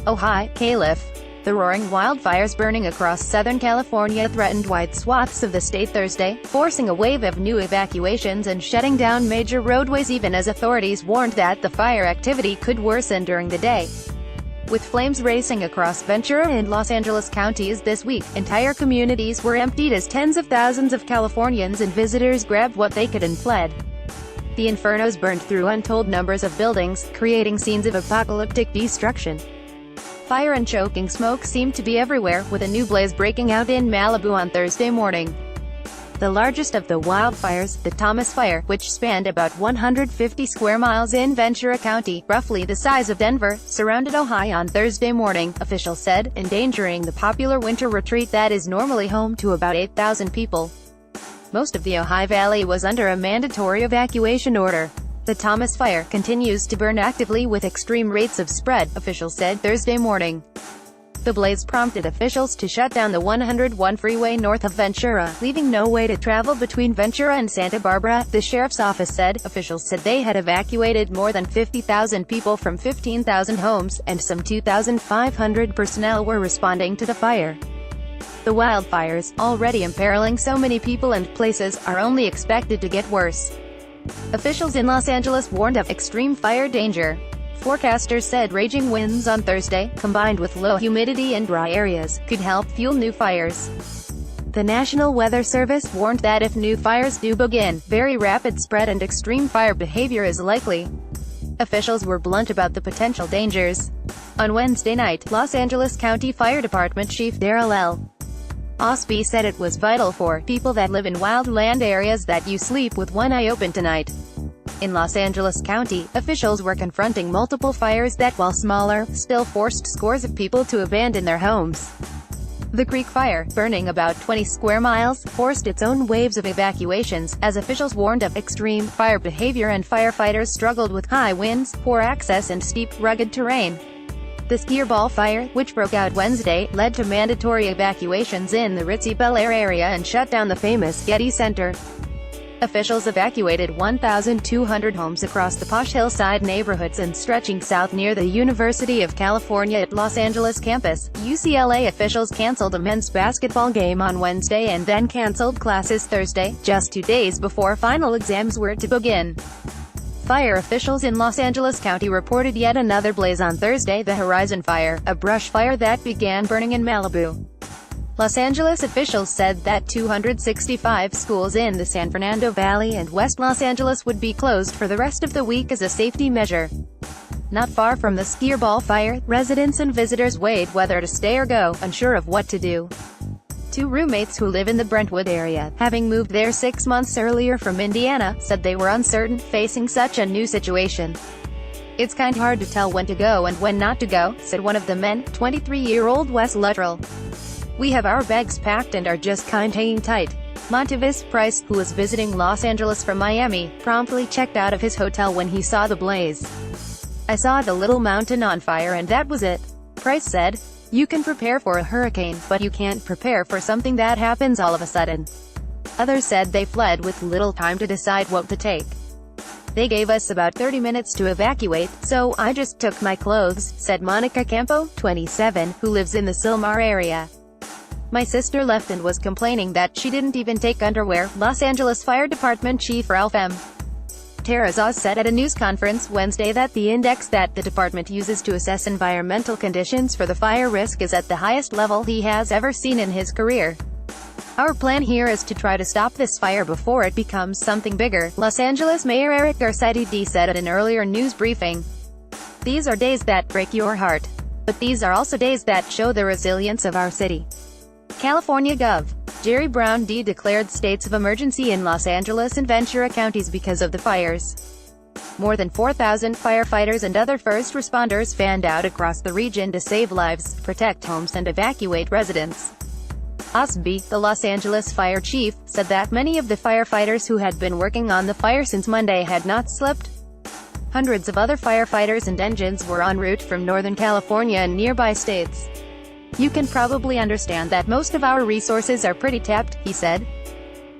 Oh hi, Caliph. The roaring wildfires burning across Southern California threatened wide swaths of the state Thursday, forcing a wave of new evacuations and shutting down major roadways even as authorities warned that the fire activity could worsen during the day. With flames racing across Ventura and Los Angeles counties this week, entire communities were emptied as tens of thousands of Californians and visitors grabbed what they could and fled. The infernos burned through untold numbers of buildings, creating scenes of apocalyptic destruction. Fire and choking smoke seemed to be everywhere, with a new blaze breaking out in Malibu on Thursday morning. The largest of the wildfires, the Thomas Fire, which spanned about 150 square miles in Ventura County, roughly the size of Denver, surrounded Ojai on Thursday morning, officials said, endangering the popular winter retreat that is normally home to about 8,000 people. Most of the Ojai Valley was under a mandatory evacuation order. The Thomas Fire continues to burn actively with extreme rates of spread, officials said Thursday morning. The blaze prompted officials to shut down the 101 freeway north of Ventura, leaving no way to travel between Ventura and Santa Barbara, the sheriff's office said. Officials said they had evacuated more than 50,000 people from 15,000 homes, and some 2,500 personnel were responding to the fire. The wildfires, already imperiling so many people and places, are only expected to get worse. Officials in Los Angeles warned of extreme fire danger. Forecasters said raging winds on Thursday, combined with low humidity and dry areas, could help fuel new fires. The National Weather Service warned that if new fires do begin, very rapid spread and extreme fire behavior is likely. Officials were blunt about the potential dangers. On Wednesday night, Los Angeles County Fire Department Chief Darrell L. Osby said it was vital for people that live in wildland areas that you sleep with one eye open tonight. In Los Angeles County, officials were confronting multiple fires that, while smaller, still forced scores of people to abandon their homes. The Creek Fire, burning about 20 square miles, forced its own waves of evacuations, as officials warned of extreme fire behavior and firefighters struggled with high winds, poor access and steep, rugged terrain. The Skier Ball Fire, which broke out Wednesday, led to mandatory evacuations in the ritzy Bel Air area and shut down the famous Getty Center. Officials evacuated 1,200 homes across the posh hillside neighborhoods and stretching south near the University of California at Los Angeles campus. UCLA officials canceled a men's basketball game on Wednesday and then canceled classes Thursday, just 2 days before final exams were to begin. Fire officials in Los Angeles County reported yet another blaze on Thursday, the Horizon Fire, a brush fire that began burning in Malibu. Los Angeles officials said that 265 schools in the San Fernando Valley and West Los Angeles would be closed for the rest of the week as a safety measure. Not far from the Skier Ball Fire, residents and visitors weighed whether to stay or go, unsure of what to do. Two roommates who live in the Brentwood area, having moved there 6 months earlier from Indiana, said they were uncertain, facing such a new situation. "It's kind hard to tell when to go and when not to go," said one of the men, 23-year-old Wes Luttrell. "We have our bags packed and are just kind hanging tight." Montevis Price, who was visiting Los Angeles from Miami, promptly checked out of his hotel when he saw the blaze. "I saw the little mountain on fire and that was it," Price said. "You can prepare for a hurricane, but you can't prepare for something that happens all of a sudden." Others said they fled with little time to decide what to take. "They gave us about 30 minutes to evacuate, so I just took my clothes," said Monica Campo, 27, who lives in the Sylmar area. "My sister left and was complaining that she didn't even take underwear," Los Angeles Fire Department Chief Ralph M. Terrazas said at a news conference Wednesday that the index that the department uses to assess environmental conditions for the fire risk is at the highest level he has ever seen in his career. "Our plan here is to try to stop this fire before it becomes something bigger," Los Angeles Mayor Eric Garcetti said at an earlier news briefing. "These are days that break your heart. But these are also days that show the resilience of our city." California Gov. Jerry Brown declared states of emergency in Los Angeles and Ventura counties because of the fires. More than 4,000 firefighters and other first responders fanned out across the region to save lives, protect homes and evacuate residents. Osby, the Los Angeles fire chief, said that many of the firefighters who had been working on the fire since Monday had not slept. Hundreds of other firefighters and engines were en route from Northern California and nearby states. "You can probably understand that most of our resources are pretty tapped," he said.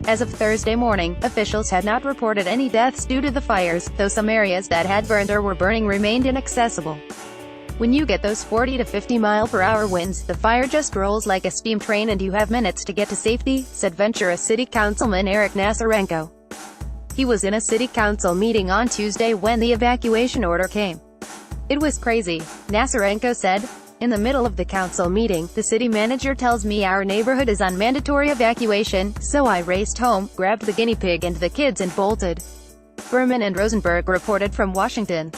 As of Thursday morning, officials had not reported any deaths due to the fires, though some areas that had burned or were burning remained inaccessible. When you get those 40 to 50 mile per hour winds, the fire just rolls like a steam train and you have minutes to get to safety, said Ventura City Councilman Eric Nasarenko. He was in a city council meeting on Tuesday when the evacuation order came. It was crazy, Nasarenko said. In the middle of the council meeting, the city manager tells me our neighborhood is on mandatory evacuation, so I raced home, grabbed the guinea pig and the kids and bolted. Berman and Rosenberg reported from Washington.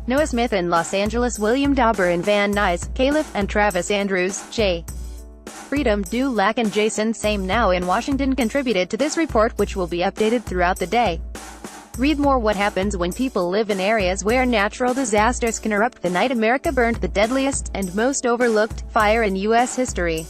Noah Smith in Los Angeles, William Dauber in Van Nuys, Caliph and Travis Andrews, J. Freedom Dulac and Jason Same now in Washington contributed to this report, which will be updated throughout the day. Read more: what happens when people live in areas where natural disasters can erupt. The night America burned the deadliest and most overlooked fire in U.S. history.